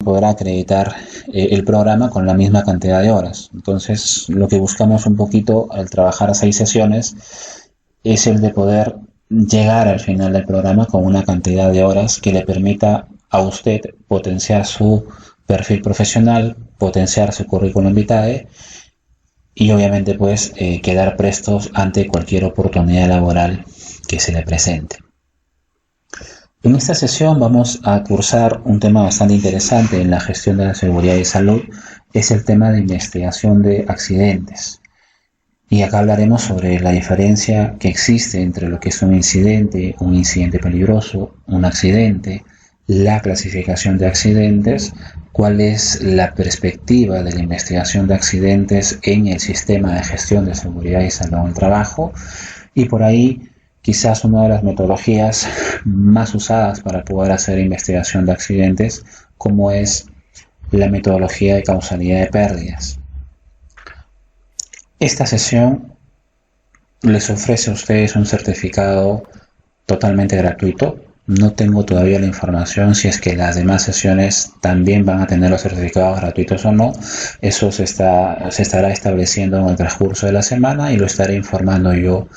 podrá acreditar el programa con la misma cantidad de horas. Entonces, lo que buscamos un poquito al trabajar 6 sesiones es el de poder llegar al final del programa con una cantidad de horas que le permita a usted potenciar su perfil profesional, potenciar su currículum vitae y obviamente pues quedar prestos ante cualquier oportunidad laboral que se le presente. En esta sesión vamos a cursar un tema bastante interesante en la gestión de la seguridad y salud, es el tema de investigación de accidentes. Y acá hablaremos sobre la diferencia que existe entre lo que es un incidente peligroso, un accidente, la clasificación de accidentes, cuál es la perspectiva de la investigación de accidentes en el sistema de gestión de seguridad y salud en el trabajo, y por ahí quizás una de las metodologías más usadas para poder hacer investigación de accidentes, como es la metodología de causalidad de pérdidas. Esta sesión les ofrece a ustedes un certificado totalmente gratuito. No tengo todavía la información si es que las demás sesiones también van a tener los certificados gratuitos o no. Eso se estará estableciendo en el transcurso de la semana y lo estaré informando yo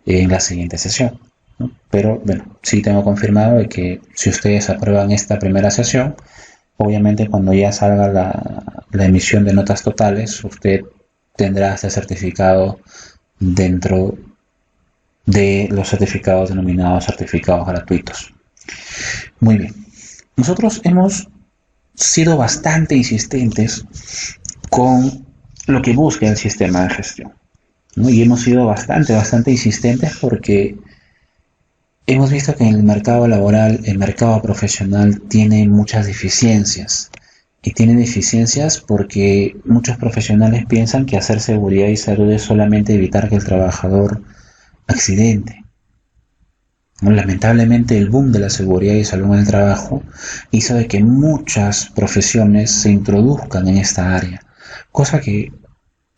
en la siguiente sesión, ¿no? Pero bueno, sí tengo confirmado de que si ustedes aprueban esta primera sesión, obviamente cuando ya salga la emisión de notas totales, usted tendrá este certificado dentro de los certificados denominados certificados gratuitos. Muy bien, nosotros hemos sido bastante insistentes con lo que busca el sistema de gestión, ¿no? Y hemos sido bastante insistentes porque hemos visto que en el mercado laboral, el mercado profesional tiene muchas deficiencias. Y tiene deficiencias porque muchos profesionales piensan que hacer seguridad y salud es solamente evitar que el trabajador accidente. Lamentablemente el boom de la seguridad y salud en el trabajo hizo de que muchas profesiones se introduzcan en esta área, cosa que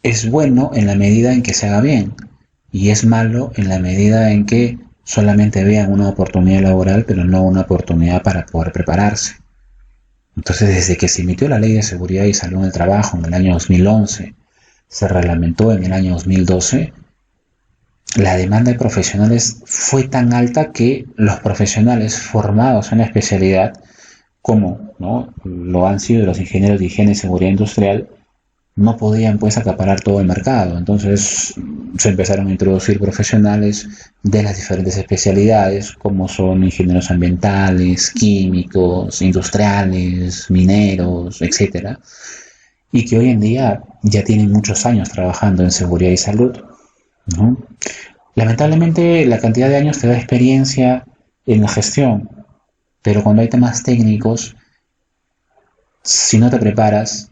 es bueno en la medida en que se haga bien y es malo en la medida en que solamente vean una oportunidad laboral pero no una oportunidad para poder prepararse. Entonces, desde que se emitió la Ley de Seguridad y Salud en el Trabajo en el año 2011, se reglamentó en el año 2012, la demanda de profesionales fue tan alta que los profesionales formados en la especialidad, como ¿no? lo han sido los ingenieros de higiene y seguridad industrial, no podían pues acaparar todo el mercado. Entonces se empezaron a introducir profesionales de las diferentes especialidades, como son ingenieros ambientales, químicos, industriales, mineros, etcétera, y que hoy en día ya tienen muchos años trabajando en seguridad y salud, ¿no? Lamentablemente la cantidad de años te da experiencia en la gestión, pero cuando hay temas técnicos, si no te preparas,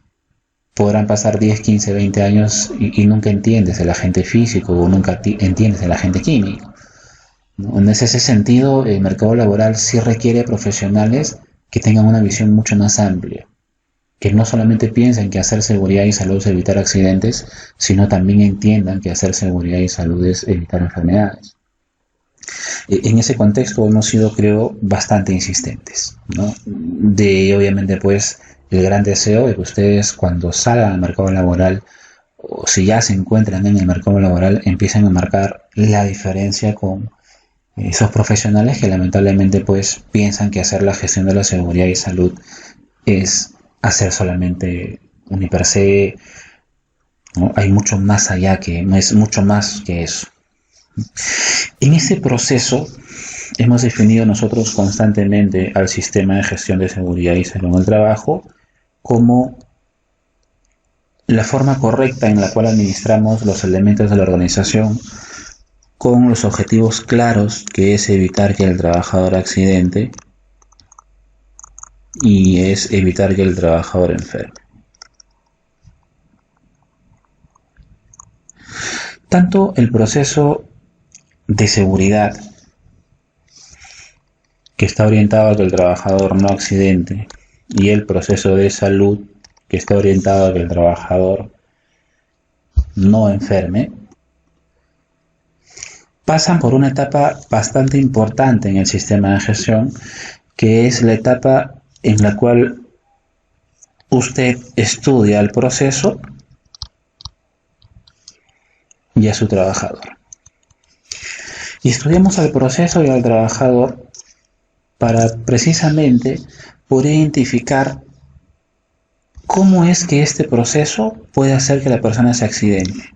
podrán pasar 10, 15, 20 años y nunca entiendes el agente físico o nunca entiendes el agente químico, ¿no? En ese sentido, el mercado laboral sí requiere profesionales que tengan una visión mucho más amplia, que no solamente piensen que hacer seguridad y salud es evitar accidentes, sino también entiendan que hacer seguridad y salud es evitar enfermedades. En ese contexto hemos sido, creo, bastante insistentes, ¿no? De obviamente pues el gran deseo de que ustedes cuando salgan al mercado laboral o si ya se encuentran en el mercado laboral empiecen a marcar la diferencia con esos profesionales que lamentablemente pues piensan que hacer la gestión de la seguridad y salud es hacer solamente un per se, ¿no? Hay mucho más allá es mucho más que eso. En ese proceso hemos definido nosotros constantemente al sistema de gestión de seguridad y salud en el trabajo como la forma correcta en la cual administramos los elementos de la organización con los objetivos claros, que es evitar que el trabajador accidente y es evitar que el trabajador enferme. Tanto el proceso de seguridad, que está orientado a que el trabajador no accidente, y el proceso de salud, que está orientado a que el trabajador no enferme, pasan por una etapa bastante importante en el sistema de gestión, que es la etapa en la cual usted estudia al proceso y a su trabajador. Y estudiamos al proceso y al trabajador para precisamente poder identificar cómo es que este proceso puede hacer que la persona se accidente.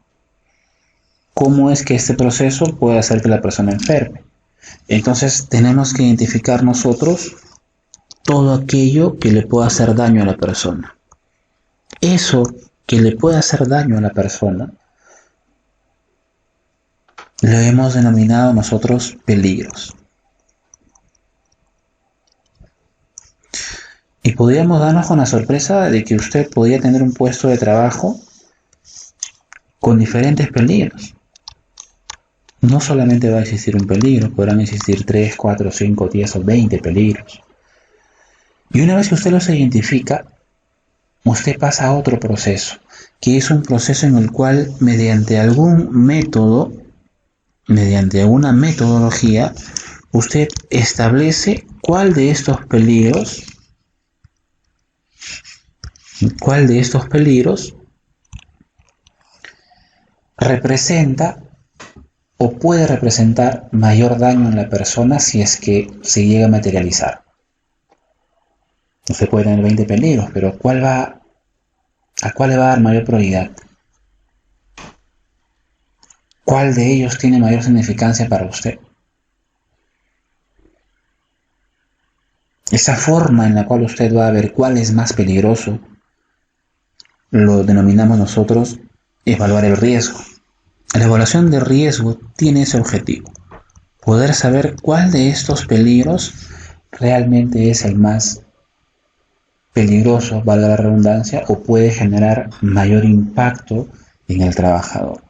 Cómo es que este proceso puede hacer que la persona enferme. Entonces tenemos que identificar nosotros todo aquello que le pueda hacer daño a la persona. Eso que le puede hacer daño a la persona lo hemos denominado nosotros peligros. Y podríamos darnos con la sorpresa de que usted podría tener un puesto de trabajo con diferentes peligros. No solamente va a existir un peligro, podrán existir 3, 4, 5, 10 o 20 peligros. Y una vez que usted los identifica, usted pasa a otro proceso, que es un proceso en el cual mediante algún método, mediante una metodología, usted establece cuál de estos peligros representa o puede representar mayor daño en la persona si es que se llega a materializar. Usted puede tener 20 peligros, pero ¿a cuál le va a dar mayor prioridad? ¿Cuál de ellos tiene mayor significancia para usted? Esa forma en la cual usted va a ver cuál es más peligroso, lo denominamos nosotros evaluar el riesgo. La evaluación de riesgo tiene ese objetivo, poder saber cuál de estos peligros realmente es el más peligroso, valga la redundancia, o puede generar mayor impacto en el trabajador.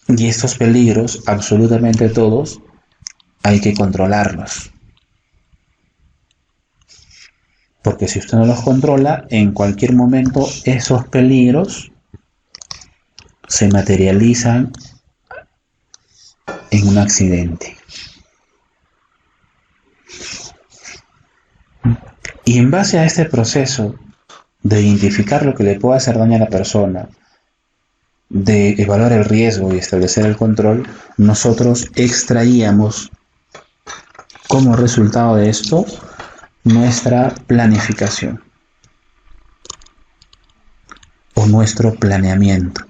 Y estos peligros, absolutamente todos, hay que controlarlos. Porque si usted no los controla, en cualquier momento esos peligros se materializan en un accidente. Y en base a este proceso de identificar lo que le puede hacer daño a la persona, de evaluar el riesgo y establecer el control, nosotros extraíamos como resultado de esto nuestra planificación o nuestro planeamiento.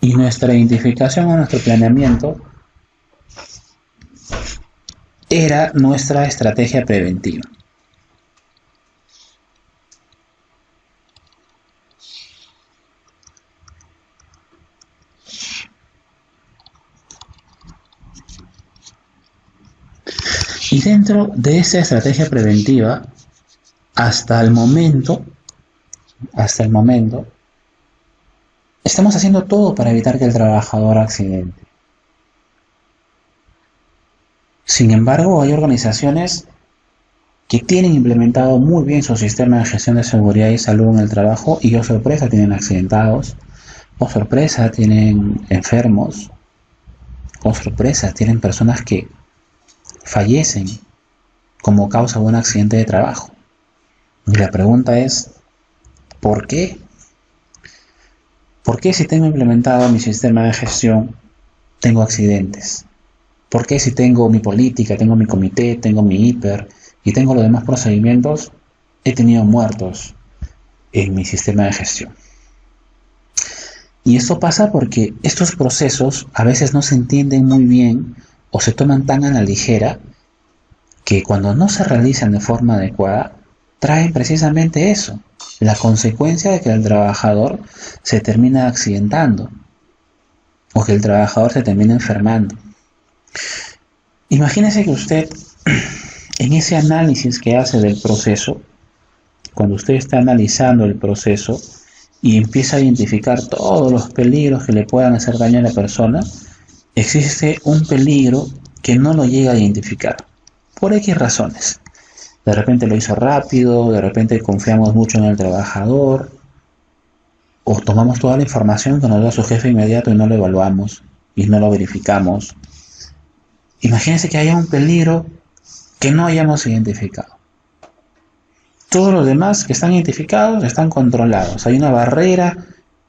Y nuestra identificación o nuestro planeamiento era nuestra estrategia preventiva. Y dentro de esa estrategia preventiva, hasta el momento, estamos haciendo todo para evitar que el trabajador accidente. Sin embargo, hay organizaciones que tienen implementado muy bien su sistema de gestión de seguridad y salud en el trabajo y, oh sorpresa, tienen accidentados, oh sorpresa, tienen enfermos, oh sorpresa, tienen personas que fallecen como causa de un accidente de trabajo. Y la pregunta es, ¿por qué? ¿Por qué si tengo implementado mi sistema de gestión tengo accidentes? ¿Por qué si tengo mi política, tengo mi comité, tengo mi hiper y tengo los demás procedimientos, he tenido muertos en mi sistema de gestión? Y esto pasa porque estos procesos a veces no se entienden muy bien o se toman tan a la ligera que cuando no se realizan de forma adecuada traen precisamente eso, la consecuencia de que el trabajador se termina accidentando o que el trabajador se termina enfermando. Imagínese que usted en ese análisis que hace del proceso, cuando usted está analizando el proceso y empieza a identificar todos los peligros que le puedan hacer daño a la persona, existe un peligro que no lo llega a identificar, por X razones. De repente lo hizo rápido, de repente confiamos mucho en el trabajador, o tomamos toda la información que nos da su jefe inmediato y no lo evaluamos y no lo verificamos. Imagínense que haya un peligro que no hayamos identificado. Todos los demás que están identificados están controlados. Hay una barrera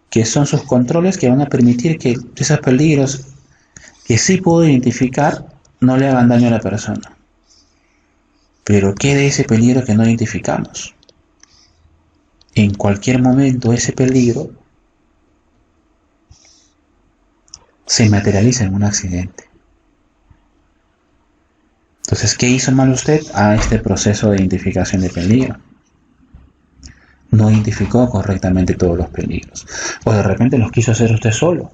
que son sus controles que van a permitir que esos peligros que sí puedo identificar no le hagan daño a la persona. Pero ¿qué de ese peligro que no identificamos? En cualquier momento ese peligro se materializa en un accidente. Entonces, ¿qué hizo mal usted a este proceso de identificación de peligro? No identificó correctamente todos los peligros. O de repente los quiso hacer usted solo.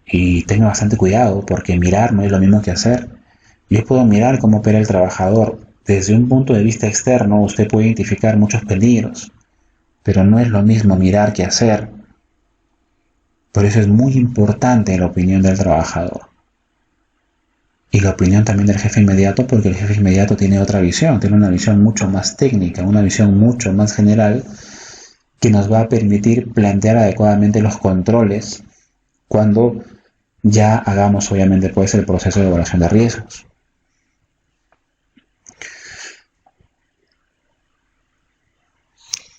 Y tenga bastante cuidado, porque mirar no es lo mismo que hacer. Yo puedo mirar cómo opera el trabajador. Desde un punto de vista externo, usted puede identificar muchos peligros, pero no es lo mismo mirar que hacer. Por eso es muy importante la opinión del trabajador. Y la opinión también del jefe inmediato, porque el jefe inmediato tiene otra visión, tiene una visión mucho más técnica, una visión mucho más general, que nos va a permitir plantear adecuadamente los controles cuando ya hagamos obviamente pues el proceso de evaluación de riesgos.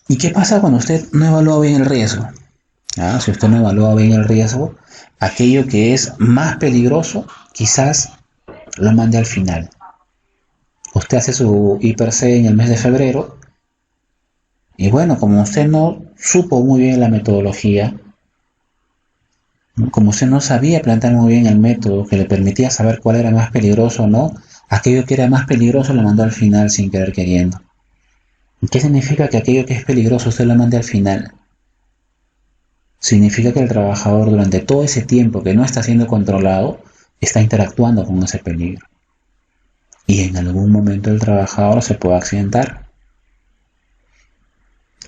¿Y qué pasa cuando usted no evalúa bien el riesgo? Si usted no evalúa bien el riesgo, aquello que es más peligroso quizás lo mande al final. Usted hace su IPRC en el mes de febrero y bueno, como usted no supo muy bien la metodología, como usted no sabía plantear muy bien el método que le permitía saber cuál era más peligroso o no, aquello que era más peligroso lo mandó al final sin querer queriendo. ¿Qué significa que aquello que es peligroso usted lo mande al final? Significa que el trabajador durante todo ese tiempo que no está siendo controlado está interactuando con ese peligro. Y en algún momento el trabajador se puede accidentar.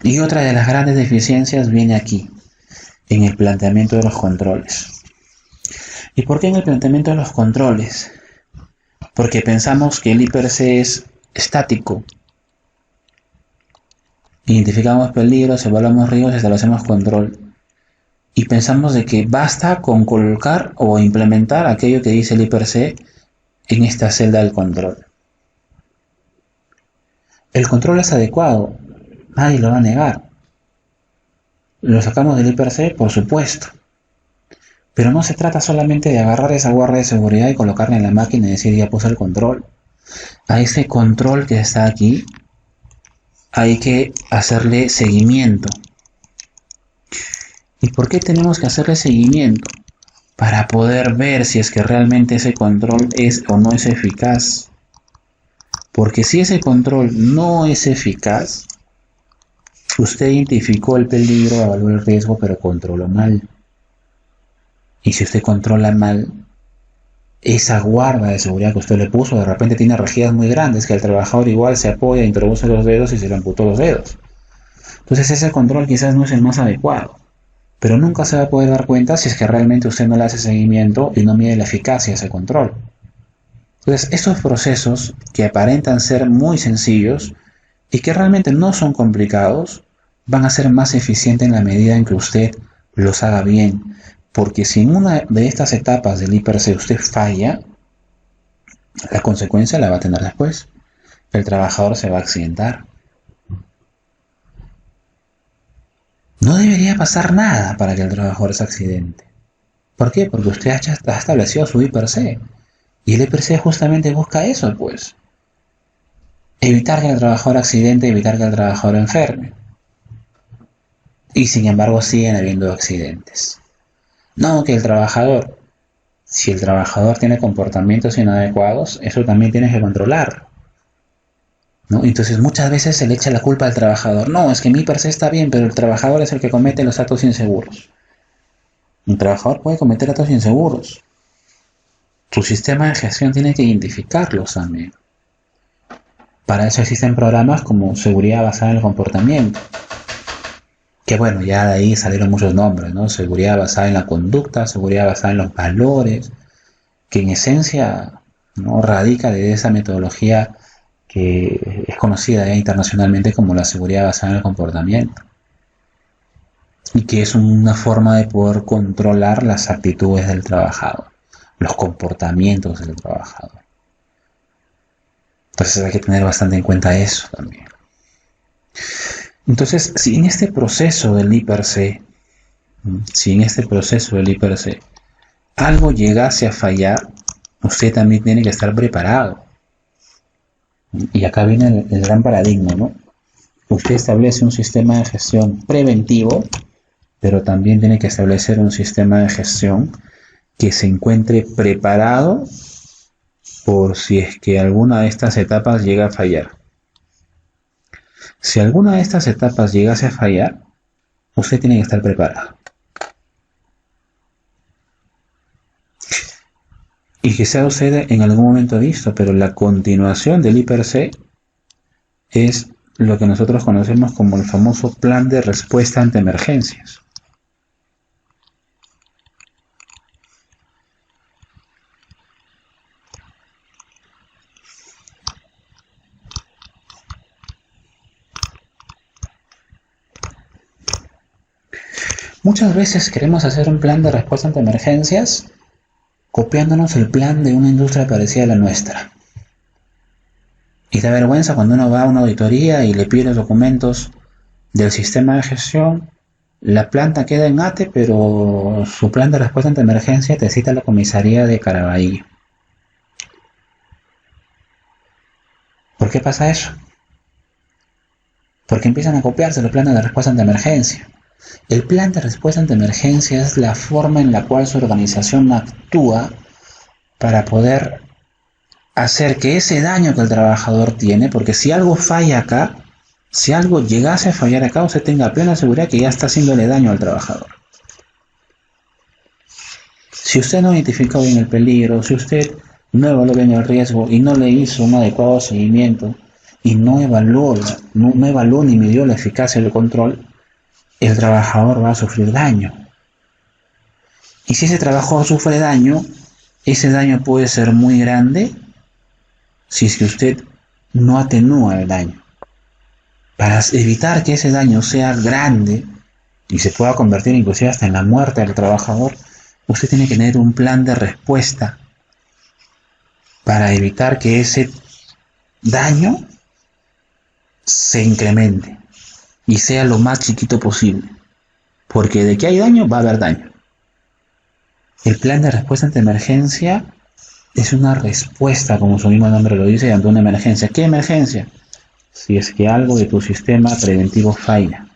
Y otra de las grandes deficiencias viene aquí, en el planteamiento de los controles. ¿Y por qué en el planteamiento de los controles? Porque pensamos que el IPRC es estático. Identificamos peligros, evaluamos riesgos y establecemos control. Y pensamos de que basta con colocar o implementar aquello que dice el IPRC en esta celda del control. El control es adecuado, nadie lo va a negar. Lo sacamos del IPRC, por supuesto. Pero no se trata solamente de agarrar esa guardia de seguridad y colocarla en la máquina y decir ya puse el control. A ese control que está aquí hay que hacerle seguimiento. ¿Y por qué tenemos que hacerle seguimiento? Para poder ver si es que realmente ese control es o no es eficaz. Porque si ese control no es eficaz, usted identificó el peligro, evaluó el riesgo, pero controló mal. Y si usted controla mal, esa guarda de seguridad que usted le puso, de repente tiene regidas muy grandes, que el trabajador igual se apoya, introduce los dedos y se le amputó los dedos. Entonces ese control quizás no es el más adecuado. Pero nunca se va a poder dar cuenta si es que realmente usted no le hace seguimiento y no mide la eficacia de ese control. Entonces, estos procesos que aparentan ser muy sencillos y que realmente no son complicados, van a ser más eficientes en la medida en que usted los haga bien. Porque si en una de estas etapas del IPRC usted falla, la consecuencia la va a tener después. El trabajador se va a accidentar. No debería pasar nada para que el trabajador se accidente. ¿Por qué? Porque usted ha establecido su IPRC. Y el IPRC justamente busca eso, pues. Evitar que el trabajador accidente, evitar que el trabajador enferme. Y sin embargo siguen habiendo accidentes. No, que el trabajador, si el trabajador tiene comportamientos inadecuados, eso también tienes que controlar, ¿no? Entonces muchas veces se le echa la culpa al trabajador. No, es que mi IPRC está bien, pero el trabajador es el que comete los actos inseguros. Un trabajador puede cometer actos inseguros. Tu sistema de gestión tiene que identificarlos también. Para eso existen programas como seguridad basada en el comportamiento. Que bueno, ya de ahí salieron muchos nombres, ¿no? Seguridad basada en la conducta, seguridad basada en los valores, que en esencia, ¿no?, radica de esa metodología que es conocida ya internacionalmente como la seguridad basada en el comportamiento. Y que es una forma de poder controlar las actitudes del trabajador, los comportamientos del trabajador. Entonces hay que tener bastante en cuenta eso también. Entonces, si en este proceso del IPRC, si en este proceso del IPRC algo llegase a fallar, usted también tiene que estar preparado. Y acá viene el gran paradigma, ¿no? Usted establece un sistema de gestión preventivo, pero también tiene que establecer un sistema de gestión que se encuentre preparado por si es que alguna de estas etapas llega a fallar. Si alguna de estas etapas llegase a fallar, usted tiene que estar preparado. Y quizá usted en algún momento visto, pero la continuación del IPRC es lo que nosotros conocemos como el famoso plan de respuesta ante emergencias. Muchas veces queremos hacer un plan de respuesta ante emergencias copiándonos el plan de una industria parecida a la nuestra. Y da vergüenza cuando uno va a una auditoría y le pide los documentos del sistema de gestión. La planta queda en ATE, pero su plan de respuesta ante emergencia te cita la comisaría de Caraballo. ¿Por qué pasa eso? Porque empiezan a copiarse los planes de respuesta ante emergencia. El plan de respuesta ante emergencia es la forma en la cual su organización actúa para poder hacer que ese daño que el trabajador tiene, porque si algo falla acá, si algo llegase a fallar acá, usted tenga plena seguridad que ya está haciéndole daño al trabajador. Si usted no identificó bien el peligro, si usted no evaluó bien el riesgo y no le hizo un adecuado seguimiento y no evaluó ni midió la eficacia del control, el trabajador va a sufrir daño. Y si ese trabajador sufre daño, ese daño puede ser muy grande si es que usted no atenúa el daño. Para evitar que ese daño sea grande y se pueda convertir inclusive hasta en la muerte del trabajador, usted tiene que tener un plan de respuesta para evitar que ese daño se incremente y sea lo más chiquito posible. Porque de que hay daño, va a haber daño. El plan de respuesta ante emergencia es una respuesta, como su mismo nombre lo dice, ante una emergencia. ¿Qué emergencia? Si es que algo de tu sistema preventivo falla.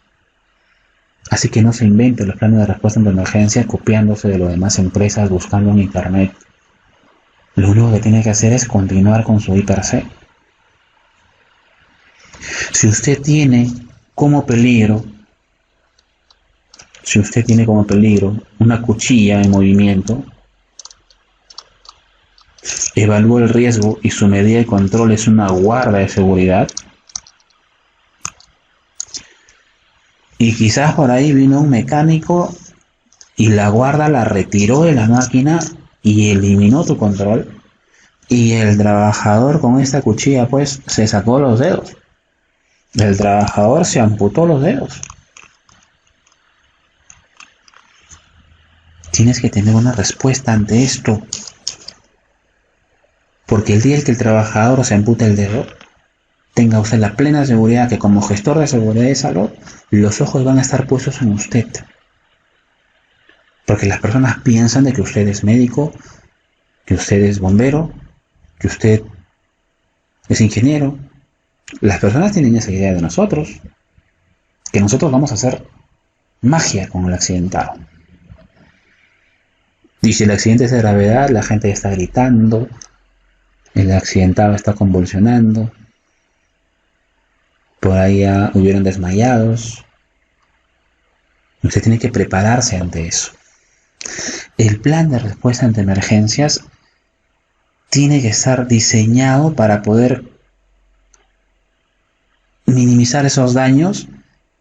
Así que no se invente los planes de respuesta ante emergencia copiándose de las demás empresas, buscando en internet. Lo único que tiene que hacer es continuar con su IPRC. Si usted tiene como peligro una cuchilla en movimiento, evalúa el riesgo y su medida de control es una guarda de seguridad, y quizás por ahí vino un mecánico y la guarda la retiró de la máquina y eliminó tu control, y el trabajador con esta cuchilla pues se sacó los dedos. El trabajador se amputó los dedos. Tienes que tener una respuesta ante esto. Porque el día en que el trabajador se ampute el dedo, tenga usted la plena seguridad que como gestor de seguridad y salud, los ojos van a estar puestos en usted. Porque las personas piensan de que usted es médico, que usted es bombero, que usted es ingeniero. Las personas tienen esa idea de nosotros, que nosotros vamos a hacer magia con el accidentado. Y si el accidente es de gravedad, la gente está gritando, el accidentado está convulsionando, por ahí ya hubieron desmayados. Usted tiene que prepararse ante eso. El plan de respuesta ante emergencias tiene que estar diseñado para poder minimizar esos daños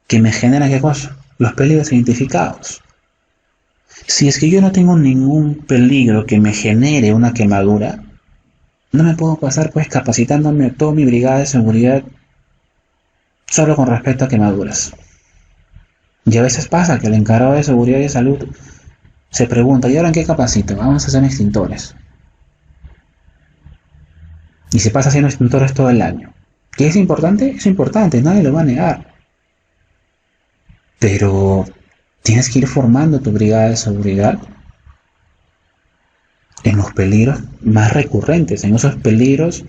que me generan, ¿qué cosa? Los peligros identificados. Si es que yo no tengo ningún peligro que me genere una quemadura, no me puedo pasar pues capacitándome toda mi brigada de seguridad solo con respecto a quemaduras. Y a veces pasa que el encargado de seguridad y salud se pregunta, ¿y ahora en qué capacito? Vamos a hacer extintores. Y se pasa haciendo extintores todo el año. ¿Que es importante? Es importante, nadie lo va a negar. Pero tienes que ir formando tu brigada de seguridad en los peligros más recurrentes, en esos peligros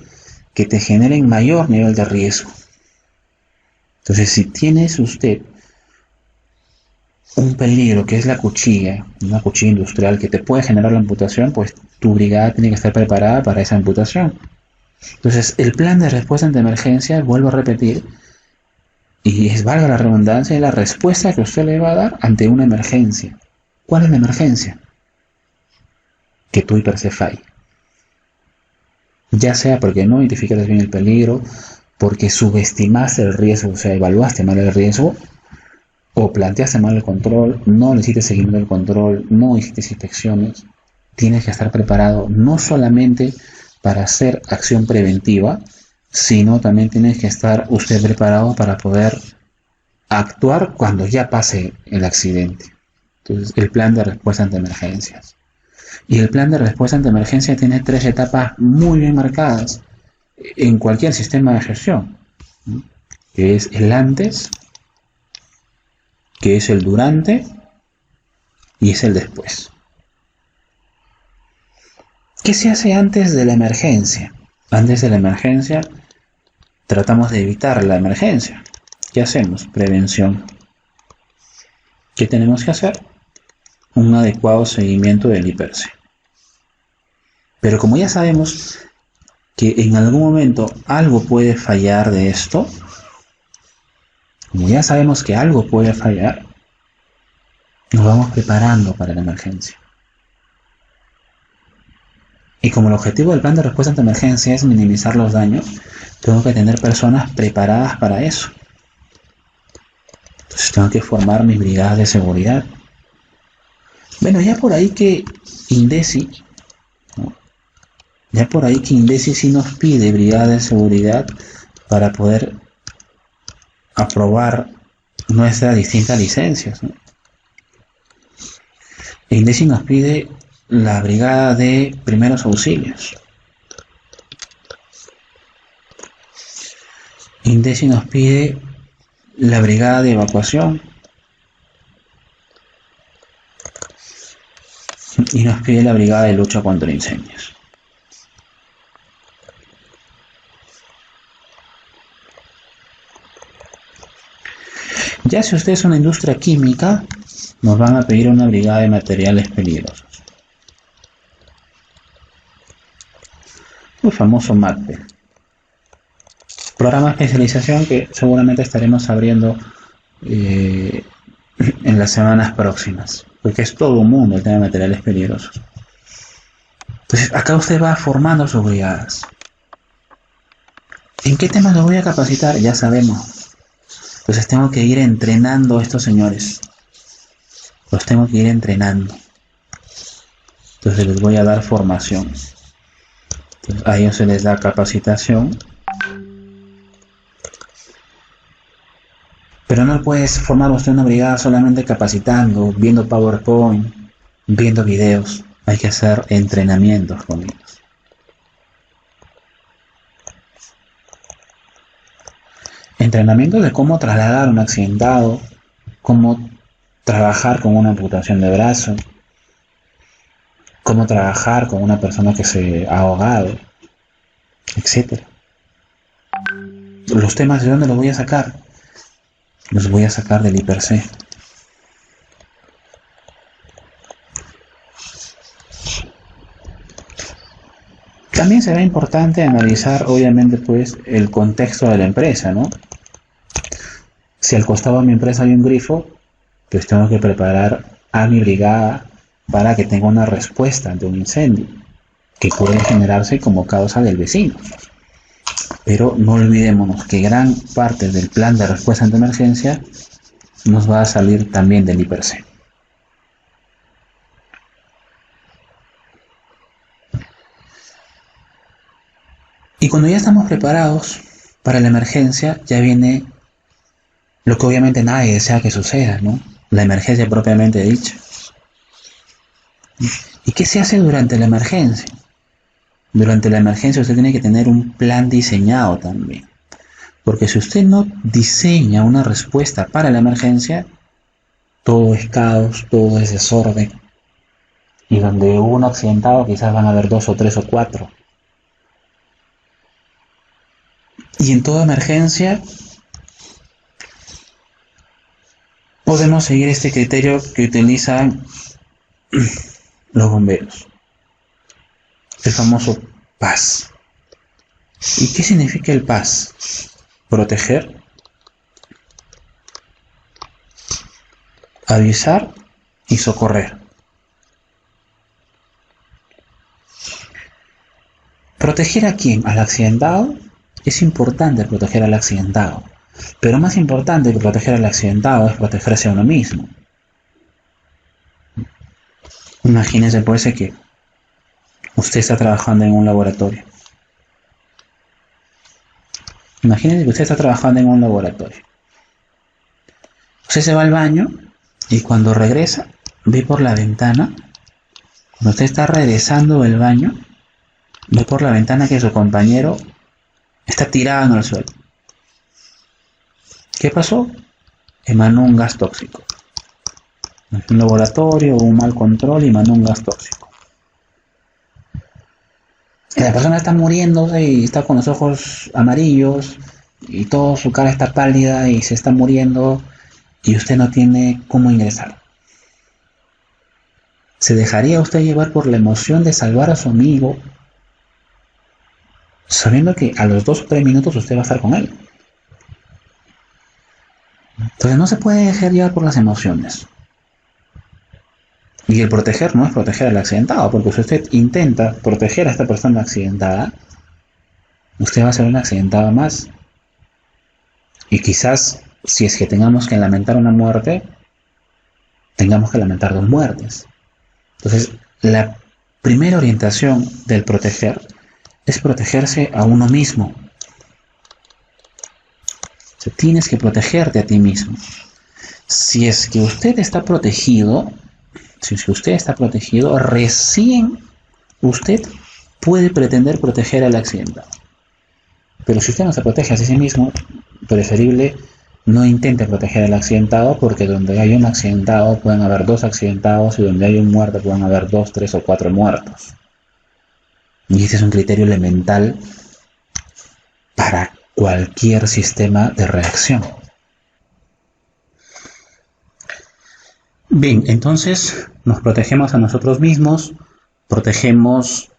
que te generen mayor nivel de riesgo. Entonces, si tienes usted un peligro que es la cuchilla, una cuchilla industrial que te puede generar la amputación, pues tu brigada tiene que estar preparada para esa amputación. Entonces, el plan de respuesta ante emergencia, vuelvo a repetir, y es, valga la redundancia, es la respuesta que usted le va a dar ante una emergencia. ¿Cuál es la emergencia? Que tu hiper se falle. Ya sea porque no identificaste bien el peligro, porque subestimaste el riesgo, o sea, evaluaste mal el riesgo, o planteaste mal el control, no le hiciste seguimiento del control, no hiciste inspecciones. Tienes que estar preparado no solamente para hacer acción preventiva, sino también tienes que estar usted preparado para poder actuar cuando ya pase el accidente. Entonces, el plan de respuesta ante emergencias. Y el plan de respuesta ante emergencia tiene 3 etapas muy bien marcadas en cualquier sistema de gestión, ¿no? Que es el antes, que es el durante y es el después. ¿Qué se hace antes de la emergencia? Antes de la emergencia tratamos de evitar la emergencia. ¿Qué hacemos? Prevención. ¿Qué tenemos que hacer? Un adecuado seguimiento del IPERSE. Pero como ya sabemos que en algún momento algo puede fallar de esto, como ya sabemos que algo puede fallar, nos vamos preparando para la emergencia. Y como el objetivo del plan de respuesta ante emergencia es minimizar los daños, tengo que tener personas preparadas para eso. Entonces tengo que formar mis brigadas de seguridad. Bueno, ya por ahí que INDECI, ¿no? Ya por ahí que INDECI sí nos pide brigadas de seguridad para poder aprobar nuestras distintas licencias, ¿no? INDECI nos pide la brigada de primeros auxilios. INDECI nos pide la brigada de evacuación. Y nos pide la brigada de lucha contra incendios. Ya si usted es una industria química, nos van a pedir una brigada de materiales peligrosos. El famoso MATPE. Programa de especialización que seguramente estaremos abriendo en las semanas próximas, porque es todo un mundo el tema de materiales peligrosos. Entonces, acá usted va formando sus brigadas. ¿En qué temas los voy a capacitar? Ya sabemos. Entonces tengo que ir entrenando a estos señores. Los tengo que ir entrenando. Entonces les voy a dar formación. Entonces, a ellos se les da capacitación. Pero no puedes formar usted una brigada solamente capacitando, viendo PowerPoint, viendo videos. Hay que hacer entrenamientos con ellos. Entrenamiento de cómo trasladar a un accidentado, cómo trabajar con una amputación de brazo, cómo trabajar con una persona que se ha ahogado, etc. Los temas, ¿de dónde los voy a sacar? Los voy a sacar del IPERSE. También será importante analizar, obviamente, pues, el contexto de la empresa, ¿no? Si al costado de mi empresa hay un grifo, pues tengo que preparar a mi brigada para que tenga una respuesta ante un incendio que puede generarse como causa del vecino. Pero no olvidémonos que gran parte del plan de respuesta ante emergencia nos va a salir también del IPERSE. Y cuando ya estamos preparados para la emergencia, ya viene lo que obviamente nadie desea que suceda, ¿no? La emergencia propiamente dicha. ¿Y qué se hace durante la emergencia? Durante la emergencia usted tiene que tener un plan diseñado también. Porque si usted no diseña una respuesta para la emergencia, todo es caos, todo es desorden. Y donde hubo un accidentado quizás van a haber 2 o 3 o 4. Y en toda emergencia podemos seguir este criterio que utilizan los bomberos. El famoso PAS. ¿Y qué significa el PAS? Proteger, avisar y socorrer. ¿Proteger a quién? ¿Al accidentado? Es importante proteger al accidentado, pero más importante que proteger al accidentado es protegerse a uno mismo. Imagínese pues que usted está trabajando en un laboratorio. Imagínese que usted está trabajando en un laboratorio. Usted se va al baño y cuando regresa ve por la ventana, cuando usted está regresando del baño, ve por la ventana que su compañero está tirado en el suelo. ¿Qué pasó? Emanó un gas tóxico. Un laboratorio, un mal control y emanó un gas tóxico. La persona está muriéndose y está con los ojos amarillos y toda su cara está pálida y se está muriendo y usted no tiene cómo ingresar. ¿Se dejaría usted llevar por la emoción de salvar a su amigo, sabiendo que a los 2 o 3 minutos usted va a estar con él? Entonces no se puede dejar llevar por las emociones. Y el proteger no es proteger al accidentado, porque si usted intenta proteger a esta persona accidentada, usted va a ser un accidentado más. Y quizás, si es que tengamos que lamentar una muerte, tengamos que lamentar 2 muertes. Entonces, la primera orientación del proteger es protegerse a uno mismo. O sea, tienes que protegerte a ti mismo. Si es que usted está protegido, recién usted puede pretender proteger al accidentado. Pero si usted no se protege a sí mismo, preferible no intente proteger al accidentado, porque donde hay un accidentado pueden haber 2 accidentados y donde hay un muerto pueden haber 2, 3 o 4 muertos. Y este es un criterio elemental para cualquier sistema de reacción. Bien, entonces nos protegemos a nosotros mismos, protegemos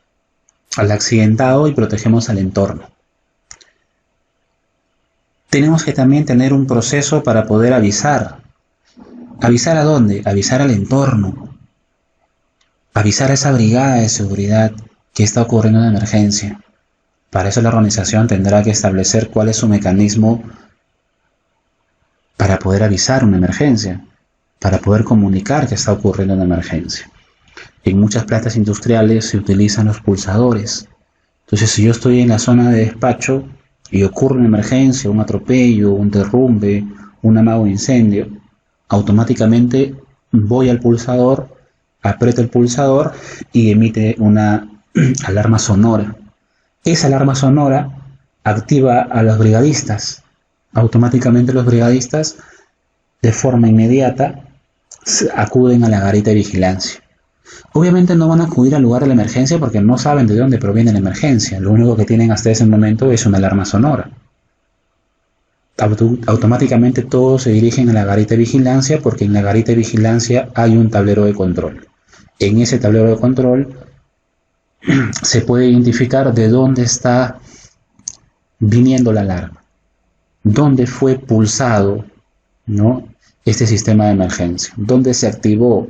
al accidentado y protegemos al entorno. Tenemos que también tener un proceso para poder avisar. ¿Avisar a dónde? Avisar al entorno. Avisar a esa brigada de seguridad que está ocurriendo una emergencia. Para eso la organización tendrá que establecer cuál es su mecanismo para poder avisar una emergencia, para poder comunicar que está ocurriendo una emergencia. En muchas plantas industriales se utilizan los pulsadores. Entonces, si yo estoy en la zona de despacho y ocurre una emergencia, un atropello, un derrumbe, un amago de incendio, automáticamente voy al pulsador, aprieto el pulsador y emite una alarma sonora. Esa alarma sonora activa a los brigadistas. Automáticamente los brigadistas, de forma inmediata, acuden a la garita de vigilancia. Obviamente no van a acudir al lugar de la emergencia porque no saben de dónde proviene la emergencia. Lo único que tienen hasta ese momento es una alarma sonora. Automáticamente todos se dirigen a la garita de vigilancia porque en la garita de vigilancia hay un tablero de control. En ese tablero de control se puede identificar de dónde está viniendo la alarma, dónde fue pulsado, ¿no?, este sistema de emergencia, dónde se activó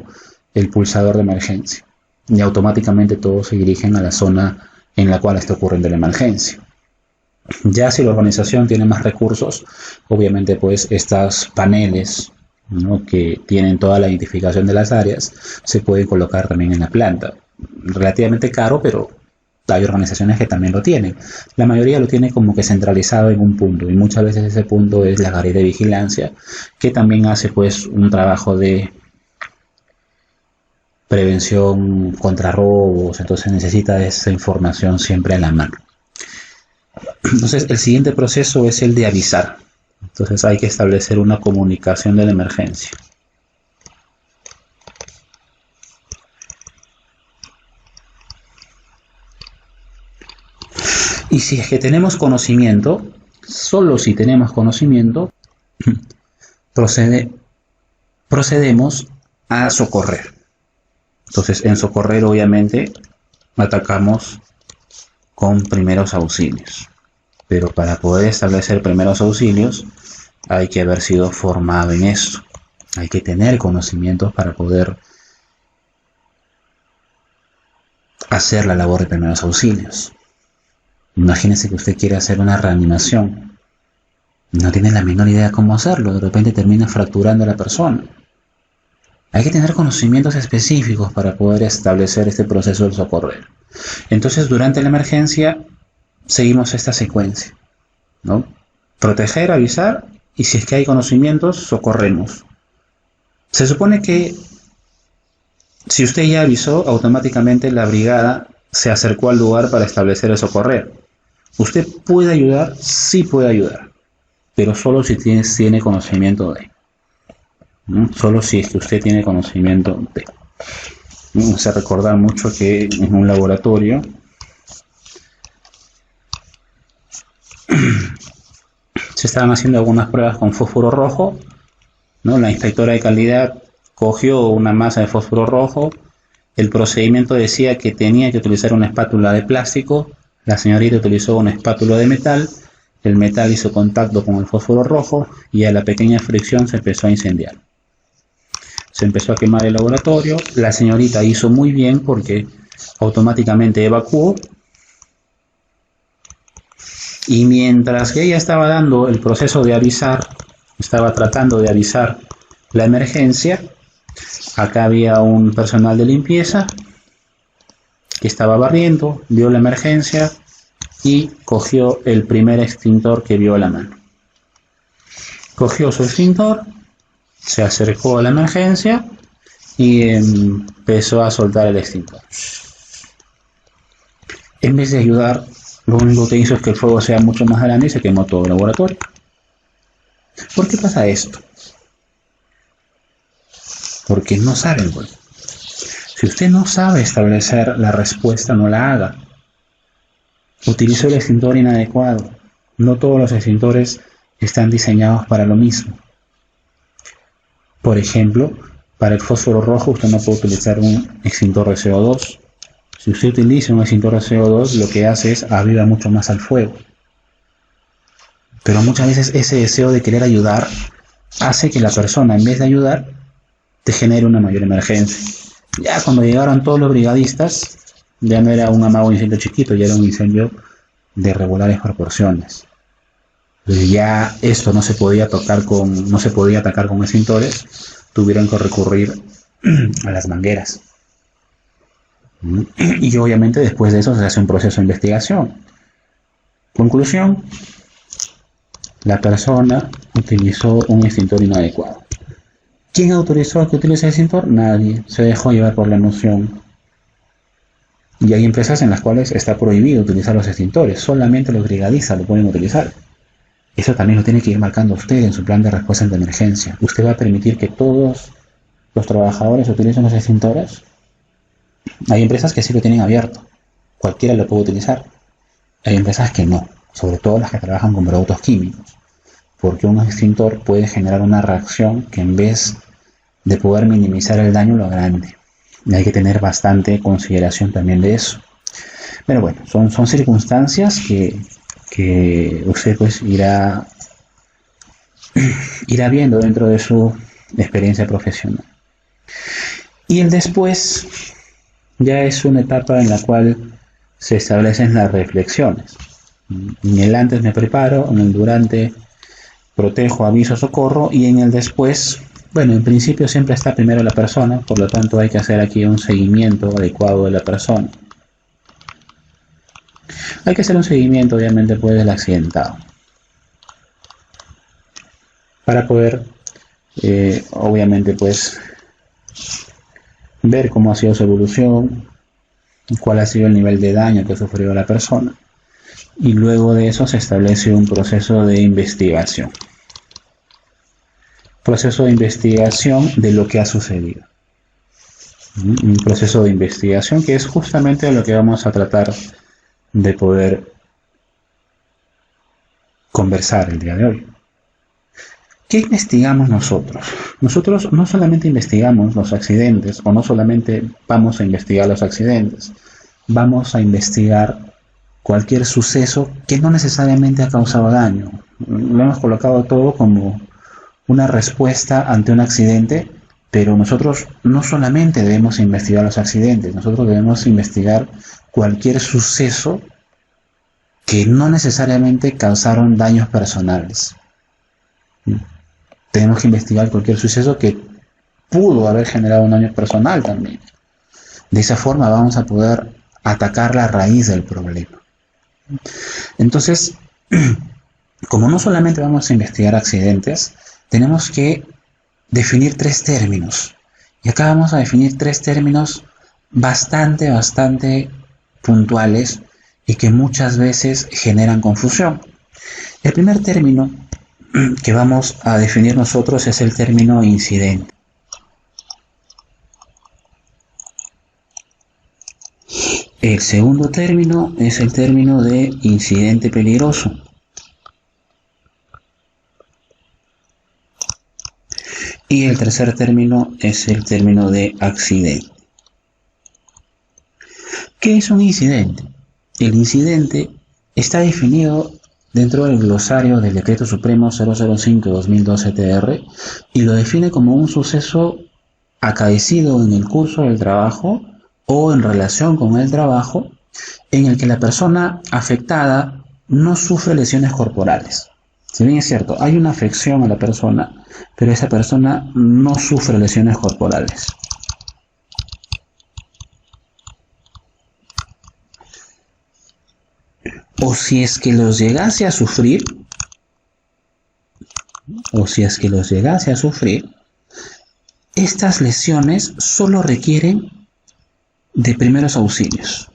el pulsador de emergencia, y automáticamente todos se dirigen a la zona en la cual está ocurriendo la emergencia. Ya si la organización tiene más recursos, obviamente pues estos paneles, ¿no?, que tienen toda la identificación de las áreas, se pueden colocar también en la planta. Relativamente caro, pero hay organizaciones que también lo tienen. La mayoría lo tiene como que centralizado en un punto, y muchas veces ese punto es la garita de vigilancia, que también hace pues un trabajo de prevención contra robos. Entonces necesita esa información siempre a la mano. Entonces, el siguiente proceso es el de avisar. Entonces, hay que establecer una comunicación de la emergencia. Y si es que tenemos conocimiento, solo si tenemos conocimiento, procedemos a socorrer. Entonces, en socorrer, obviamente, atacamos con primeros auxilios. Pero para poder establecer primeros auxilios, hay que haber sido formado en esto. Hay que tener conocimientos para poder hacer la labor de primeros auxilios. Imagínese que usted quiere hacer una reanimación. No tiene la menor idea de cómo hacerlo. De repente termina fracturando a la persona. Hay que tener conocimientos específicos para poder establecer este proceso del socorrer. Entonces, durante la emergencia, seguimos esta secuencia, ¿no? Proteger, avisar, y si es que hay conocimientos, socorremos. Se supone que si usted ya avisó, automáticamente la brigada se acercó al lugar para establecer el socorrer. ¿Usted puede ayudar? Sí puede ayudar, pero solo si tiene conocimiento de. Solo si es que usted tiene conocimiento de. Me hace recordar mucho que en un laboratorio se estaban haciendo algunas pruebas con fósforo rojo, ¿no? La inspectora de calidad cogió una masa de fósforo rojo, el procedimiento decía que tenía que utilizar una espátula de plástico, la señorita utilizó una espátula de metal, el metal hizo contacto con el fósforo rojo y a la pequeña fricción se empezó a incendiar. Se empezó a quemar el laboratorio, la señorita hizo muy bien porque automáticamente evacuó, y mientras que ella estaba dando el proceso de avisar, estaba tratando de avisar la emergencia, acá había un personal de limpieza que estaba barriendo, vio la emergencia y cogió el primer extintor que vio a la mano. Cogió su extintor, se acercó a la emergencia y empezó a soltar el extintor. En vez de ayudar, lo único que hizo es que el fuego sea mucho más grande y se quemó todo el laboratorio. ¿Por qué pasa esto? Porque no saben, pues. Si usted no sabe establecer la respuesta, no la haga. Utilizó el extintor inadecuado. No todos los extintores están diseñados para lo mismo. Por ejemplo, para el fósforo rojo usted no puede utilizar un extintor de CO2. Si usted utiliza un extintor de CO2, lo que hace es aviva mucho más al fuego. Pero muchas veces ese deseo de querer ayudar hace que la persona, en vez de ayudar, te genere una mayor emergencia. Ya cuando llegaron todos los brigadistas, ya no era un amago incendio chiquito, ya era un incendio de regulares proporciones. Entonces ya esto no se podía atacar con extintores, tuvieron que recurrir a las mangueras. Y obviamente después de eso se hace un proceso de investigación. Conclusión: la persona utilizó un extintor inadecuado. ¿Quién autorizó que utilice el extintor? Nadie. Se dejó llevar por la emoción. Y hay empresas en las cuales está prohibido utilizar los extintores. Solamente los brigadistas lo pueden utilizar. Eso también lo tiene que ir marcando usted en su plan de respuesta ante emergencia. ¿Usted va a permitir que todos los trabajadores utilicen los extintores? Hay empresas que sí lo tienen abierto. Cualquiera lo puede utilizar. Hay empresas que no. Sobre todo las que trabajan con productos químicos. Porque un extintor puede generar una reacción que en vez de poder minimizar el daño lo agrande. Y hay que tener bastante consideración también de eso. Pero bueno, son circunstancias que usted pues irá viendo dentro de su experiencia profesional. Y el después ya es una etapa en la cual se establecen las reflexiones. En el antes me preparo, en el durante protejo, aviso, socorro, y en el después, bueno, en principio siempre está primero la persona, por lo tanto hay que hacer aquí un seguimiento adecuado de la persona. Hay que hacer un seguimiento, obviamente, pues, del accidentado, para poder, obviamente, pues, ver cómo ha sido su evolución, cuál ha sido el nivel de daño que ha sufrido la persona, y luego de eso se establece un proceso de investigación. Proceso de investigación de lo que ha sucedido. Un proceso de investigación que es justamente lo que vamos a tratar de poder conversar el día de hoy. ¿Qué investigamos nosotros? Nosotros no solamente investigamos los accidentes, o no solamente vamos a investigar los accidentes, vamos a investigar cualquier suceso que no necesariamente ha causado daño. Lo hemos colocado todo como una respuesta ante un accidente, pero nosotros no solamente debemos investigar los accidentes, nosotros debemos investigar cualquier suceso que no necesariamente causaron daños personales. Tenemos que investigar cualquier suceso que pudo haber generado un daño personal también. De esa forma vamos a poder atacar la raíz del problema. Entonces, como no solamente vamos a investigar accidentes, tenemos que definir 3 términos. Y acá vamos a definir 3 términos bastante puntuales y que muchas veces generan confusión. El primer término que vamos a definir nosotros es el término incidente. El segundo término es el término de incidente peligroso. Y el tercer término es el término de accidente. ¿Qué es un incidente? El incidente está definido dentro del glosario del Decreto Supremo 005/2012-TR y lo define como un suceso acaecido en el curso del trabajo o en relación con el trabajo en el que la persona afectada no sufre lesiones corporales. Si bien es cierto, hay una afección a la persona, pero esa persona no sufre lesiones corporales. O si es que los llegase a sufrir, estas lesiones solo requieren de primeros auxilios.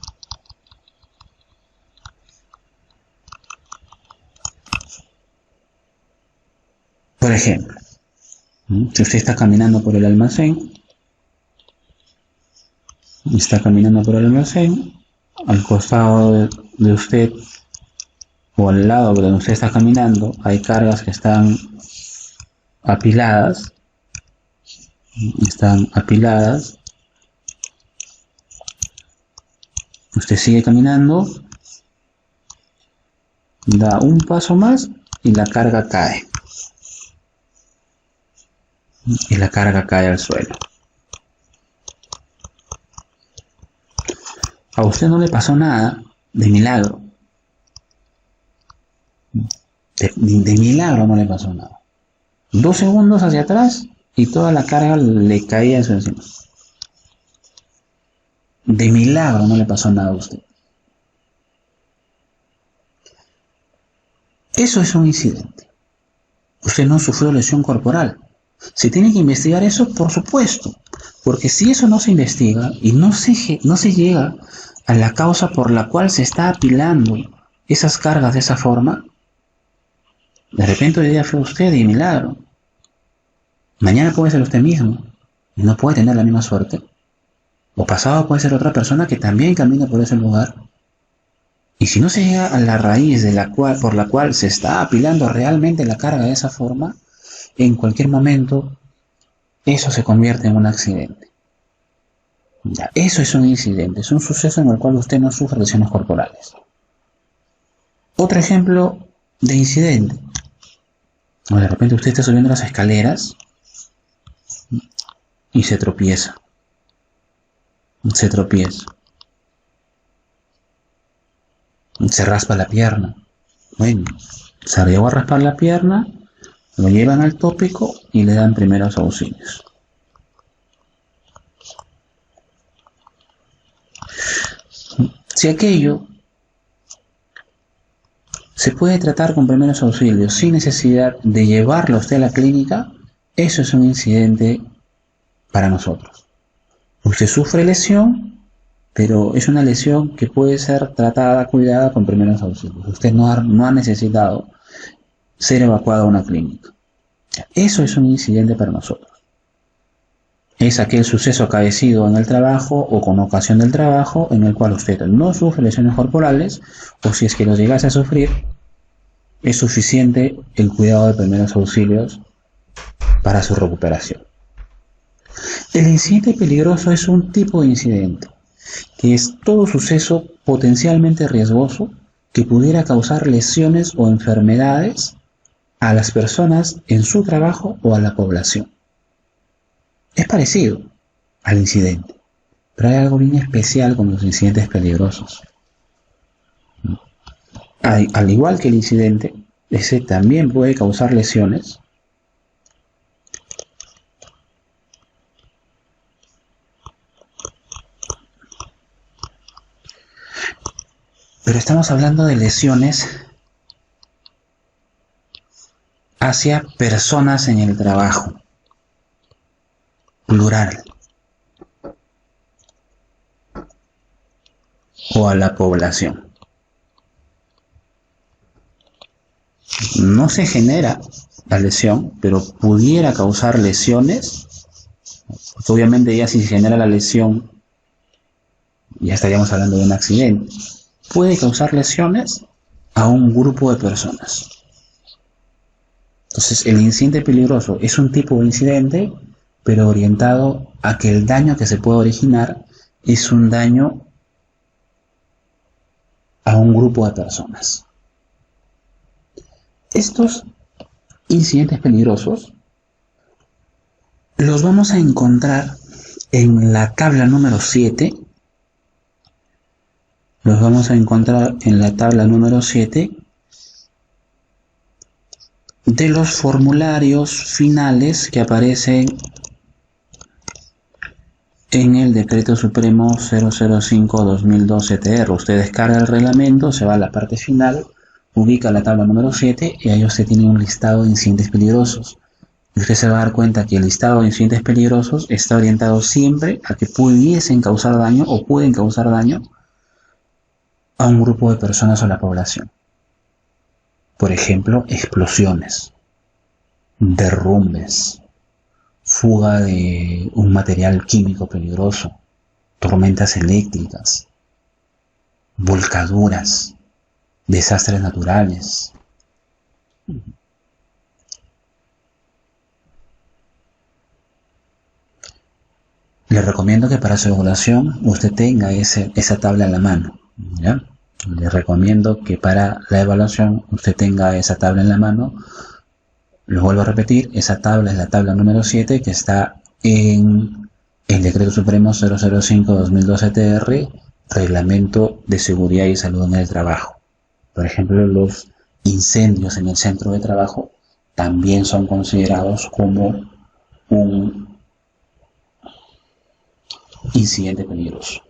Por ejemplo, si usted está caminando por el almacén, al costado de usted o al lado de donde usted está caminando hay cargas que están apiladas, usted sigue caminando, da un paso más y la carga cae. Al suelo. A usted no le pasó nada, de milagro. De milagro no le pasó nada. 2 segundos hacia atrás y toda la carga le caía en su encima. De milagro no le pasó nada a usted. Eso es un incidente. Usted no sufrió lesión corporal. ¿Se tiene que investigar eso? Por supuesto. Porque si eso no se investiga y no se llega a la causa por la cual se está apilando esas cargas de esa forma, de repente hoy día fue usted y milagro. Mañana puede ser usted mismo y no puede tener la misma suerte. O pasado puede ser otra persona que también camina por ese lugar. Y si no se llega a la raíz por la cual se está apilando realmente la carga de esa forma, en cualquier momento eso se convierte en un accidente. Ya, eso es un incidente, es un suceso en el cual usted no sufre lesiones corporales. Otro ejemplo de incidente. O de repente usted está subiendo las escaleras y se tropieza. Se raspa la pierna. Bueno, se llegó a raspar la pierna, lo llevan al tópico y le dan primeros auxilios. Si aquello se puede tratar con primeros auxilios sin necesidad de llevarlo a usted a la clínica, eso es un incidente para nosotros. Usted sufre lesión, pero es una lesión que puede ser tratada, cuidada con primeros auxilios. Usted no ha necesitado ser evacuado a una clínica. Eso es un incidente para nosotros. Es aquel suceso acaecido en el trabajo o con ocasión del trabajo en el cual usted no sufre lesiones corporales, o si es que lo llegase a sufrir, es suficiente el cuidado de primeros auxilios para su recuperación. El incidente peligroso es un tipo de incidente que es todo suceso potencialmente riesgoso que pudiera causar lesiones o enfermedades a las personas en su trabajo o a la población. Es parecido al incidente, pero hay algo bien especial con los incidentes peligrosos. Al igual que el incidente, ese también puede causar lesiones, pero estamos hablando de lesiones hacia personas en el trabajo, plural, o a la población. No se genera la lesión, pero pudiera causar lesiones, porque obviamente ya si se genera la lesión, ya estaríamos hablando de un accidente. Puede causar lesiones a un grupo de personas. Entonces, el incidente peligroso es un tipo de incidente, pero orientado a que el daño que se puede originar es un daño a un grupo de personas. Estos incidentes peligrosos los vamos a encontrar en la tabla número 7. Los vamos a encontrar en la tabla número 7 de los formularios finales que aparecen en el Decreto Supremo 005/2012 TR. Usted descarga el reglamento, se va a la parte final, ubica la tabla número 7 y ahí usted tiene un listado de incidentes peligrosos. Y usted se va a dar cuenta que el listado de incidentes peligrosos está orientado siempre a que pudiesen causar daño o pueden causar daño a un grupo de personas o la población. Por ejemplo, explosiones, derrumbes, fuga de un material químico peligroso, tormentas eléctricas, volcaduras, desastres naturales. Le recomiendo que para su evaluación usted tenga esa tabla en la mano, ¿ya? Le recomiendo que para la evaluación usted tenga esa tabla en la mano. Lo vuelvo a repetir, esa tabla es la tabla número 7 que está en el Decreto Supremo 005/2012 TR, Reglamento de Seguridad y Salud en el Trabajo. Por ejemplo, los incendios en el centro de trabajo también son considerados como un incidente peligroso.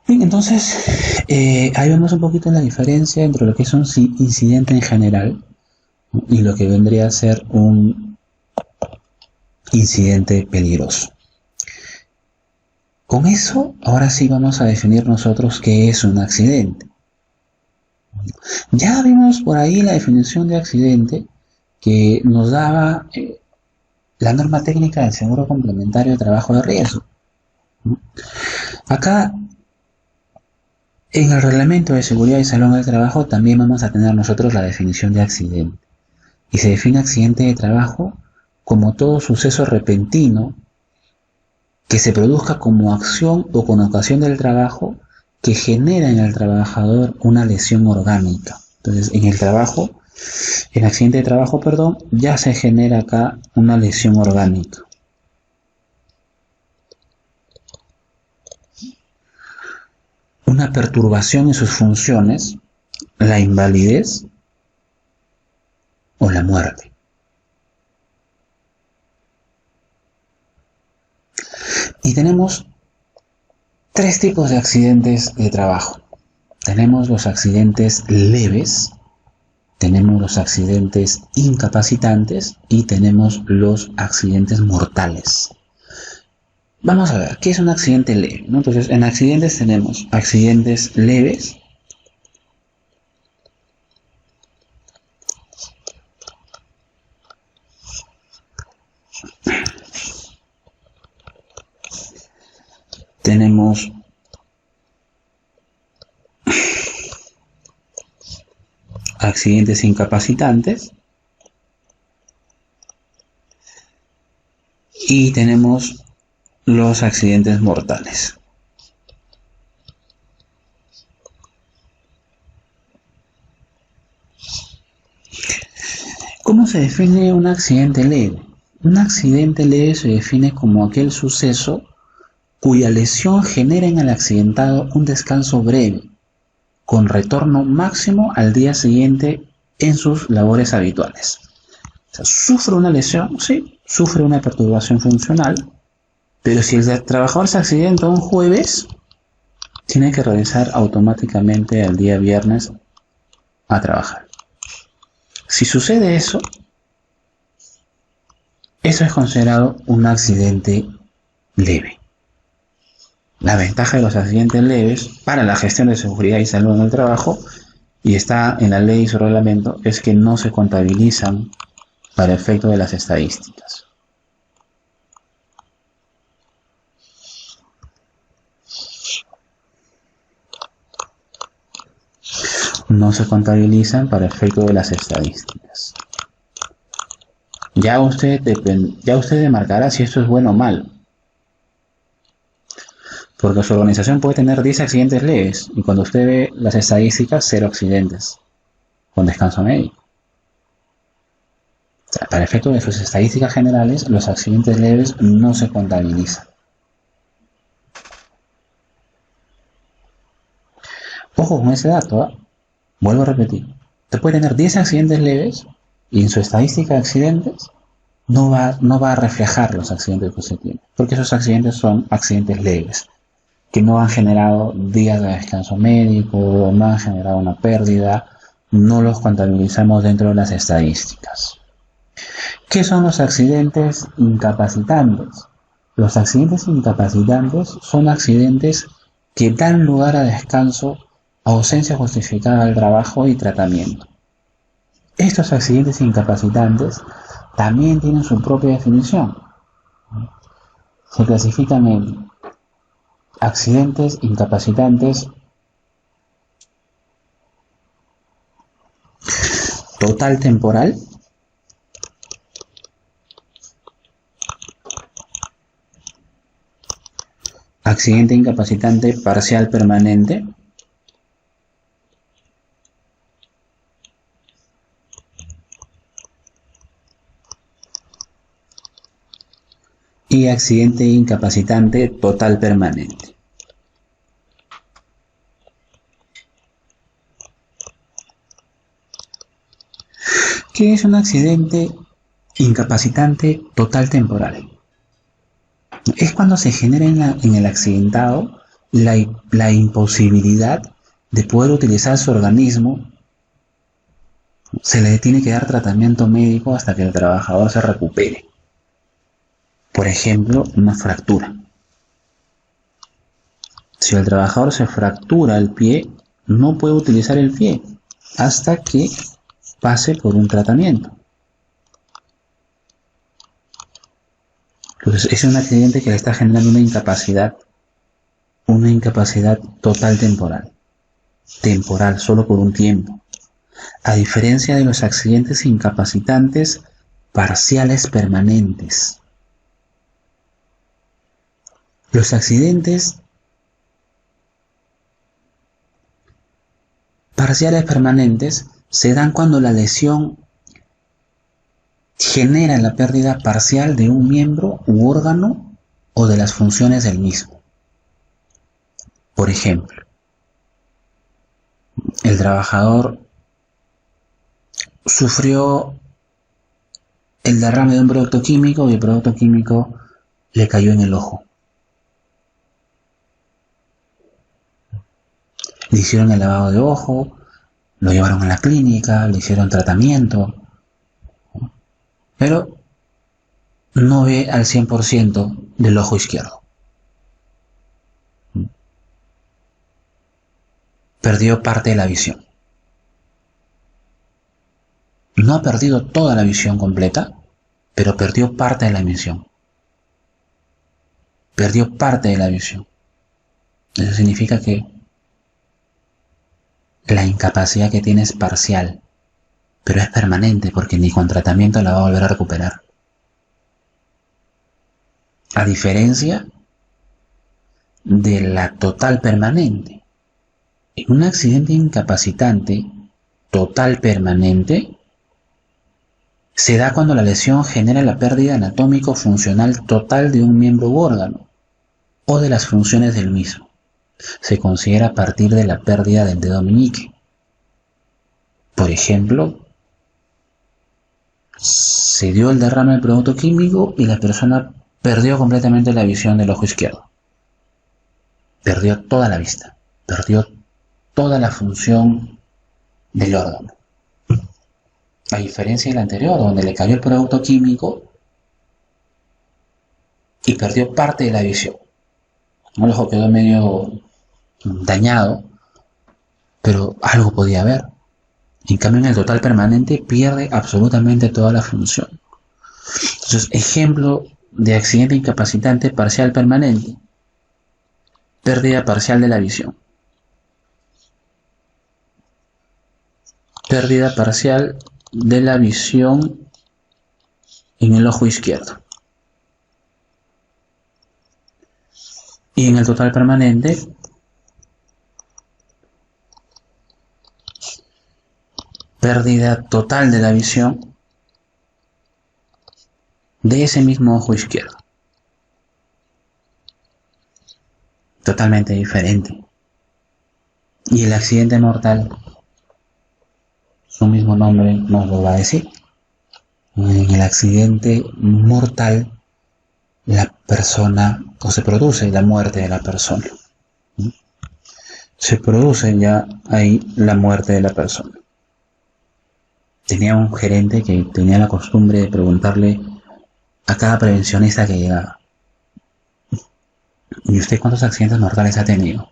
Bien, entonces, ahí vemos un poquito la diferencia entre lo que es un incidente en general y lo que vendría a ser un incidente peligroso. Con eso, ahora sí vamos a definir nosotros qué es un accidente. Ya vimos por ahí la definición de accidente que nos daba la norma técnica del seguro complementario de trabajo de riesgo. Acá, en el reglamento de seguridad y salud del trabajo, también vamos a tener nosotros la definición de accidente. Y se define accidente de trabajo como todo suceso repentino que se produzca como acción o con ocasión del trabajo que genera en el trabajador una lesión orgánica. Entonces, en accidente de trabajo, ya se genera acá una lesión orgánica. Una perturbación en sus funciones, la invalidez o la muerte. Y tenemos tres tipos de accidentes de trabajo. Tenemos los accidentes leves, tenemos los accidentes incapacitantes y tenemos los accidentes mortales. Vamos a ver, ¿qué es un accidente leve? ¿No? Entonces, en accidentes tenemos accidentes leves, tenemos accidentes incapacitantes y tenemos los accidentes mortales. ¿Cómo se define un accidente leve? Un accidente leve se define como aquel suceso cuya lesión genera en el accidentado un descanso breve, con retorno máximo al día siguiente en sus labores habituales. O sea, sufre una lesión, sí, sufre una perturbación funcional, pero si el trabajador se accidenta un jueves, tiene que regresar automáticamente al día viernes a trabajar. Si sucede eso, eso es considerado un accidente leve. La ventaja de los accidentes leves para la gestión de seguridad y salud en el trabajo, y está en la ley y su reglamento, es que no se contabilizan para efecto de las estadísticas. No se contabilizan para efecto de las estadísticas. Ya usted demarcará si esto es bueno o malo. Porque su organización puede tener 10 accidentes leves y cuando usted ve las estadísticas, 0 accidentes, con descanso médico. O sea, para efecto de sus estadísticas generales, los accidentes leves no se contabilizan. Ojo con ese dato, ¿eh? Vuelvo a repetir. Usted puede tener 10 accidentes leves y en su estadística de accidentes no va a reflejar los accidentes que usted tiene, porque esos accidentes son accidentes leves, que no han generado días de descanso médico, no han generado una pérdida, no los contabilizamos dentro de las estadísticas. ¿Qué son los accidentes incapacitantes? Los accidentes incapacitantes son accidentes que dan lugar a descanso, ausencia justificada del trabajo y tratamiento. Estos accidentes incapacitantes también tienen su propia definición. Se clasifican en accidentes incapacitantes total temporal, accidente incapacitante parcial permanente y accidente incapacitante total permanente. ¿Qué es un accidente incapacitante total temporal? Es cuando se genera en el accidentado la imposibilidad de poder utilizar su organismo. Se le tiene que dar tratamiento médico hasta que el trabajador se recupere. Por ejemplo, una fractura. Si el trabajador se fractura el pie, no puede utilizar el pie hasta que pase por un tratamiento. Entonces, es un accidente que le está generando una incapacidad total temporal, solo por un tiempo. A diferencia de los accidentes incapacitantes parciales permanentes. Los accidentes parciales permanentes se dan cuando la lesión genera la pérdida parcial de un miembro u órgano o de las funciones del mismo. Por ejemplo, el trabajador sufrió el derrame de un producto químico y el producto químico le cayó en el ojo. Le hicieron el lavado de ojo, lo llevaron a la clínica, le hicieron tratamiento, pero no ve al 100% del ojo izquierdo. perdió parte de la visión. No ha perdido toda la visión completa, pero perdió parte de la visión. Perdió parte de la visión. Eso significa que la incapacidad que tiene es parcial, pero es permanente porque ni con tratamiento la va a volver a recuperar. A diferencia de la total permanente. En un accidente incapacitante total permanente se da cuando la lesión genera la pérdida anatómico-funcional total de un miembro u órgano o de las funciones del mismo. Se considera a partir de la pérdida del dedo meñique. Por ejemplo, se dio el derrame del producto químico y la persona perdió completamente la visión del ojo izquierdo. Perdió toda la vista, perdió toda la función del órgano. A diferencia del anterior, donde le cayó el producto químico y perdió parte de la visión. El ojo quedó medio dañado, pero algo podía ver. En cambio, en el total permanente pierde absolutamente toda la función. Entonces, ejemplo de accidente incapacitante parcial permanente. Pérdida parcial de la visión. Pérdida parcial de la visión en el ojo izquierdo. Y en el total permanente, pérdida total de la visión de ese mismo ojo izquierdo. Totalmente diferente. Y el accidente mortal, su mismo nombre nos lo va a decir. En el accidente mortal, la persona, o se produce la muerte de la persona. Se produce ya ahí la muerte de la persona. Tenía un gerente que tenía la costumbre de preguntarle a cada prevencionista que llegaba: ¿y usted cuántos accidentes mortales ha tenido?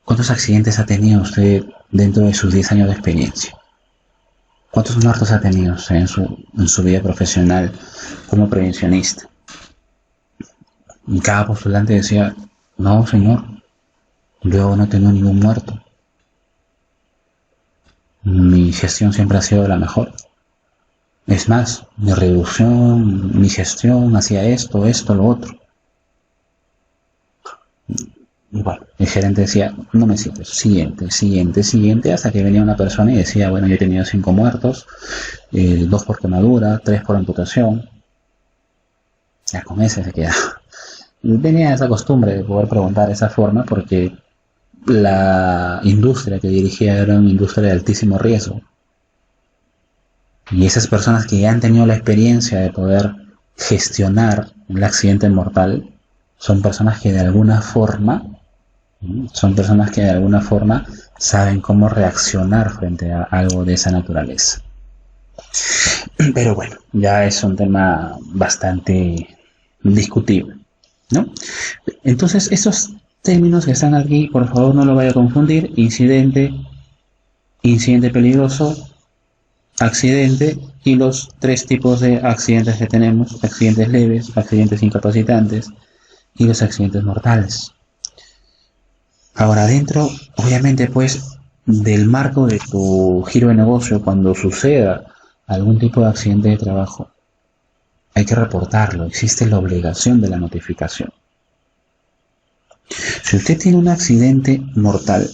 ¿Cuántos accidentes ha tenido usted dentro de sus 10 años de experiencia? ¿Cuántos muertos ha tenido usted en su vida profesional como prevencionista? Y cada postulante decía: no, señor, yo no he tenido ningún muerto. Mi gestión siempre ha sido la mejor. Es más, mi reducción, mi gestión hacía esto, lo otro. Y bueno, el gerente decía: no me sirve, siguiente, hasta que venía una persona y decía: bueno, yo he tenido 5 muertos, 2 por quemadura, 3 por amputación. Ya con ese se quedaba. Tenía esa costumbre de poder preguntar de esa forma porque la industria que dirigía era una industria de altísimo riesgo. Y esas personas que ya han tenido la experiencia de poder gestionar el accidente mortal son personas que de alguna forma saben cómo reaccionar frente a algo de esa naturaleza. Pero bueno, ya es un tema bastante discutible, ¿no? Entonces, estos términos que están aquí, por favor no lo vaya a confundir: incidente peligroso, accidente, y los 3 tipos de accidentes que tenemos: accidentes leves, accidentes incapacitantes y los accidentes mortales. Ahora, dentro, obviamente, pues, del marco de tu giro de negocio, cuando suceda algún tipo de accidente de trabajo, hay que reportarlo. Existe la obligación de la notificación. Si usted tiene un accidente mortal,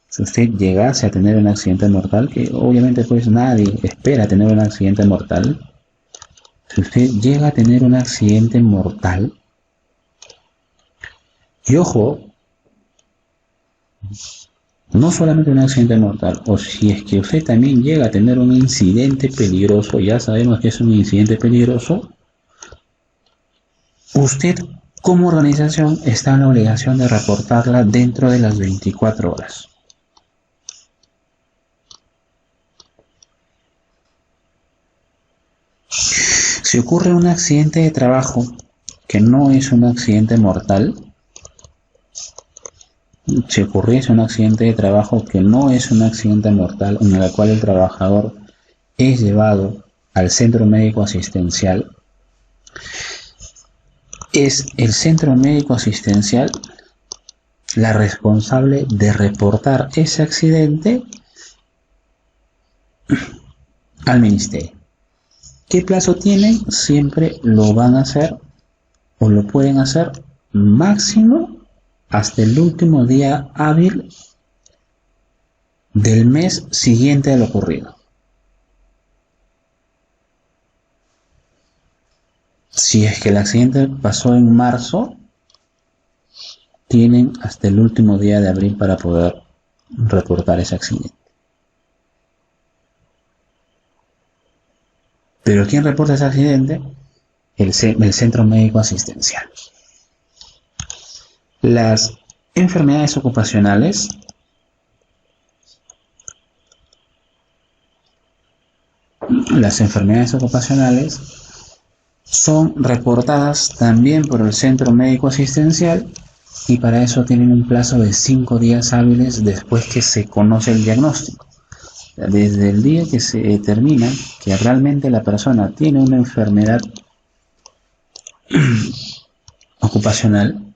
si usted llegase a tener un accidente mortal, que obviamente pues nadie espera tener un accidente mortal, si usted llega a tener un accidente mortal, y ojo, no solamente un accidente mortal, o si es que usted también llega a tener un incidente peligroso, ya sabemos que es un incidente peligroso, usted como organización está en la obligación de reportarla dentro de las 24 horas. Si ocurre un accidente de trabajo que no es un accidente mortal, Si ocurriese un accidente de trabajo que no es un accidente mortal, en el cual el trabajador es llevado al centro médico asistencial, es el centro médico asistencial la responsable de reportar ese accidente al ministerio. ¿Qué plazo tienen? Siempre lo van a hacer o lo pueden hacer máximo hasta el último día hábil del mes siguiente a lo ocurrido. Si es que el accidente pasó en marzo, tienen hasta el último día de abril para poder reportar ese accidente. Pero ¿quién reporta ese accidente? El centro médico asistencial. Las enfermedades ocupacionales son reportadas también por el centro médico asistencial y para eso tienen un plazo de 5 días hábiles después que se conoce el diagnóstico. Desde el día que se determina que realmente la persona tiene una enfermedad ocupacional,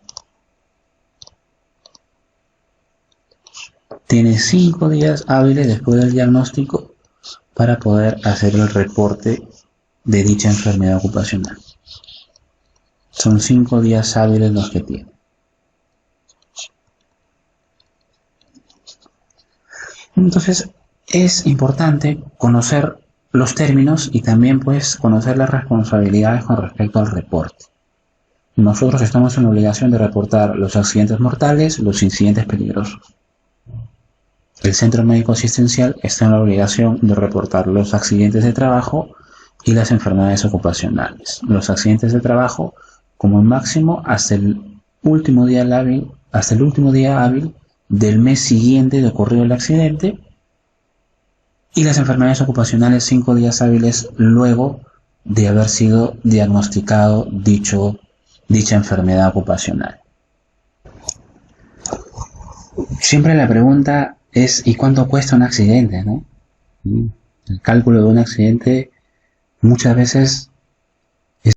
tiene 5 días hábiles después del diagnóstico para poder hacer el reporte de dicha enfermedad ocupacional. Son 5 días hábiles los que tiene. Entonces es importante conocer los términos y también pues conocer las responsabilidades con respecto al reporte. Nosotros estamos en la obligación de reportar los accidentes mortales, los incidentes peligrosos. El centro médico asistencial está en la obligación de reportar los accidentes de trabajo y las enfermedades ocupacionales. Los accidentes de trabajo como máximo hasta el último día hábil del mes siguiente de ocurrido el accidente, y las enfermedades ocupacionales 5 días hábiles luego de haber sido diagnosticado dicha enfermedad ocupacional. Siempre la pregunta es ¿y cuánto cuesta un accidente, no? El cálculo de un accidente muchas veces